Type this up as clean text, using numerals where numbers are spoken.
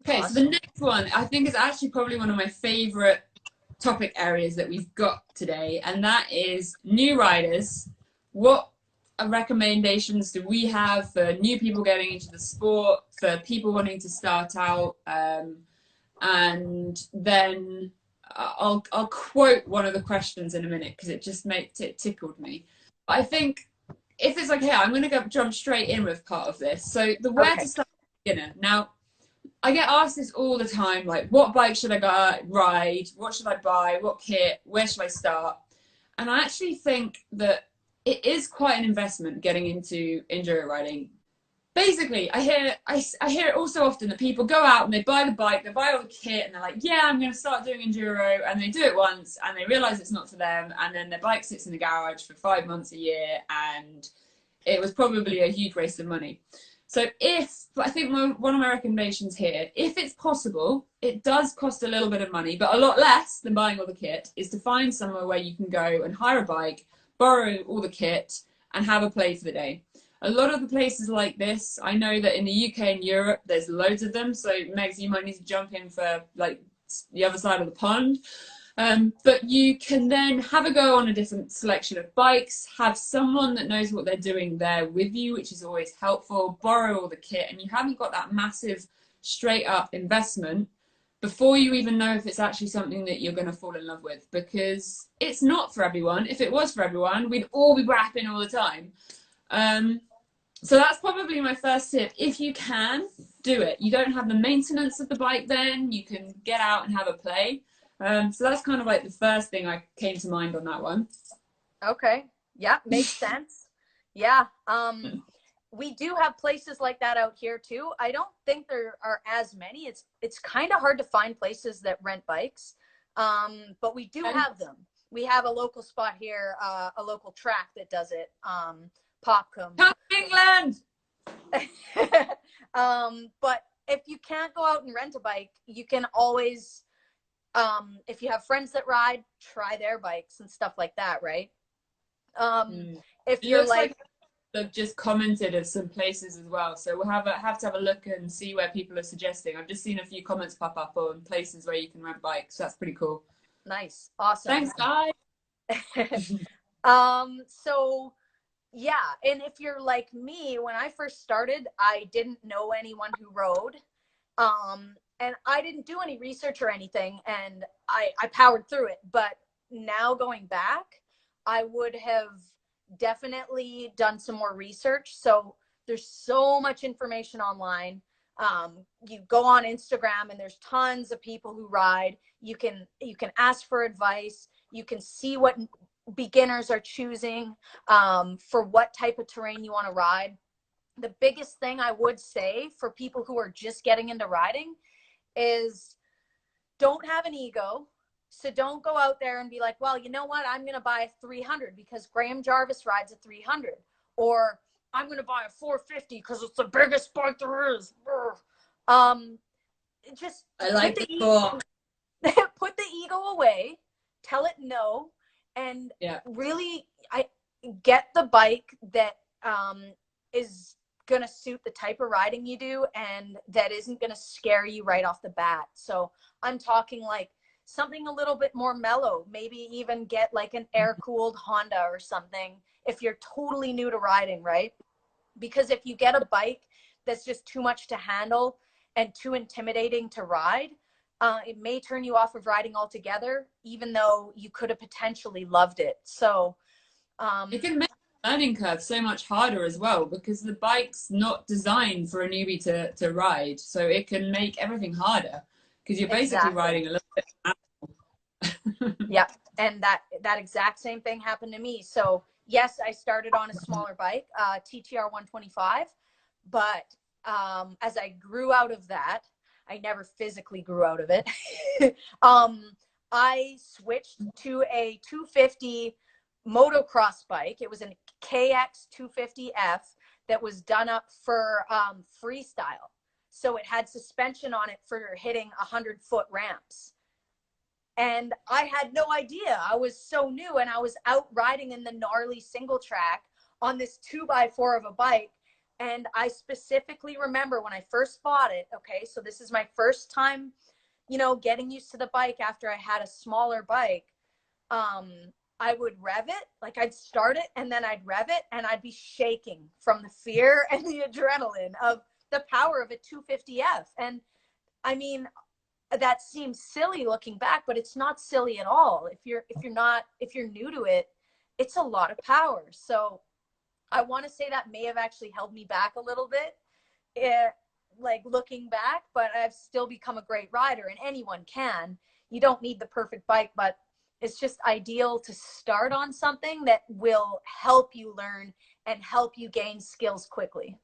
Okay, so the Awesome. next one I think is actually probably one of my favorite topic areas that we've got today, and that is new riders. What recommendations do we have for new people getting into the sport, for people wanting to start out? And then I'll quote one of the questions in a minute because it just tickled me. But I think if it's okay, I'm going to jump straight in with part of this. So the where Okay. to start beginner. Now, I get asked this all the time, like, what bike should I go ride? What should I buy? What kit? Where should I start? And I actually think that it is quite an investment getting into enduro riding. Basically, I hear it all so often that people go out and they buy the bike, they buy all the kit, and they're like, yeah, I'm going to start doing enduro, and they do it once, and they realize it's not for them, and then their bike sits in the garage for 5 months a year, and it was probably a huge waste of money. So I think one of my recommendations here, if it's possible, it does cost a little bit of money, but a lot less than buying all the kit, is to find somewhere where you can go and hire a bike, borrow all the kit, and have a play for the day. A lot of the places like this, I know that in the UK and Europe, there's loads of them. So Megs, you might need to jump in for like the other side of the pond. But you can then have a go on a different selection of bikes, have someone that knows what they're doing there with you, which is always helpful, borrow all the kit, and you haven't got that massive straight up investment before you even know if it's actually something that you're going to fall in love with, because it's not for everyone. If it was for everyone, we'd all be rapping all the time. So that's probably my first tip. If you can, do it. You don't have the maintenance of the bike then, you can get out and have a play. So that's kind of like the first thing I came to mind on that one. Okay. Yeah, makes sense. Yeah. We do have places like that out here too. I don't think there are as many. It's kind of hard to find places that rent bikes. But we do have them. We have a local spot here, a local track that does it. Popcom. Come England! But if you can't go out and rent a bike, you can always, if you have friends that ride, try their bikes and stuff like that, right? If It you're looks like they've just commented of some places as well, so we'll have to have a look and see where people are suggesting. I've just seen a few comments pop up on places where you can rent bikes, so that's pretty cool. nice, awesome. Thanks, guys. So yeah, and if you're like me, when I first started, I didn't know anyone who rode. And I didn't do any research or anything, and I powered through it. But now going back, I would have definitely done some more research. So there's so much information online. You go on Instagram and there's tons of people who ride. You can ask for advice. You can see what beginners are choosing for what type of terrain you want to ride. The biggest thing I would say for people who are just getting into riding is don't have an ego. So don't go out there and be like, well, you know what? I'm going to buy a 300 because Graham Jarvis rides a 300. Or I'm going to buy a 450 because it's the biggest bike there is. Just I like the thought. put the ego away, tell it no, and really get the bike that is going to suit the type of riding you do and that isn't going to scare you right off the bat. So I'm talking like something a little bit more mellow, maybe even get like an air-cooled Honda or something if you're totally new to riding, right? Because if you get a bike that's just too much to handle and too intimidating to ride, it may turn you off of riding altogether, even though you could have potentially loved it. So it can make the learning curve so much harder as well, because the bike's not designed for a newbie to ride. So it can make everything harder because you're basically riding a little bit. Yeah, and that exact same thing happened to me. So yes, I started on a smaller bike, TTR 125, but as I grew out of that, I never physically grew out of it. I switched to a 250 motocross bike. It was a KX 250F that was done up for freestyle. So it had suspension on it for hitting 100-foot ramps. And I had no idea. I was so new, and I was out riding in the gnarly single track on this 2x4 of a bike And I specifically remember when I first bought it, okay, so this is my first time, you know, getting used to the bike after I had a smaller bike. um I would rev it, like I'd start it and then I'd rev it and I'd be shaking from the fear and the adrenaline of the power of a 250F. And I mean, that seems silly looking back, but it's not silly at all. If you're new to it, it's a lot of power. So I want to say that may have actually held me back a little bit, it, like looking back, but I've still become a great rider, and anyone can. You don't need the perfect bike, but it's just ideal to start on something that will help you learn and help you gain skills quickly.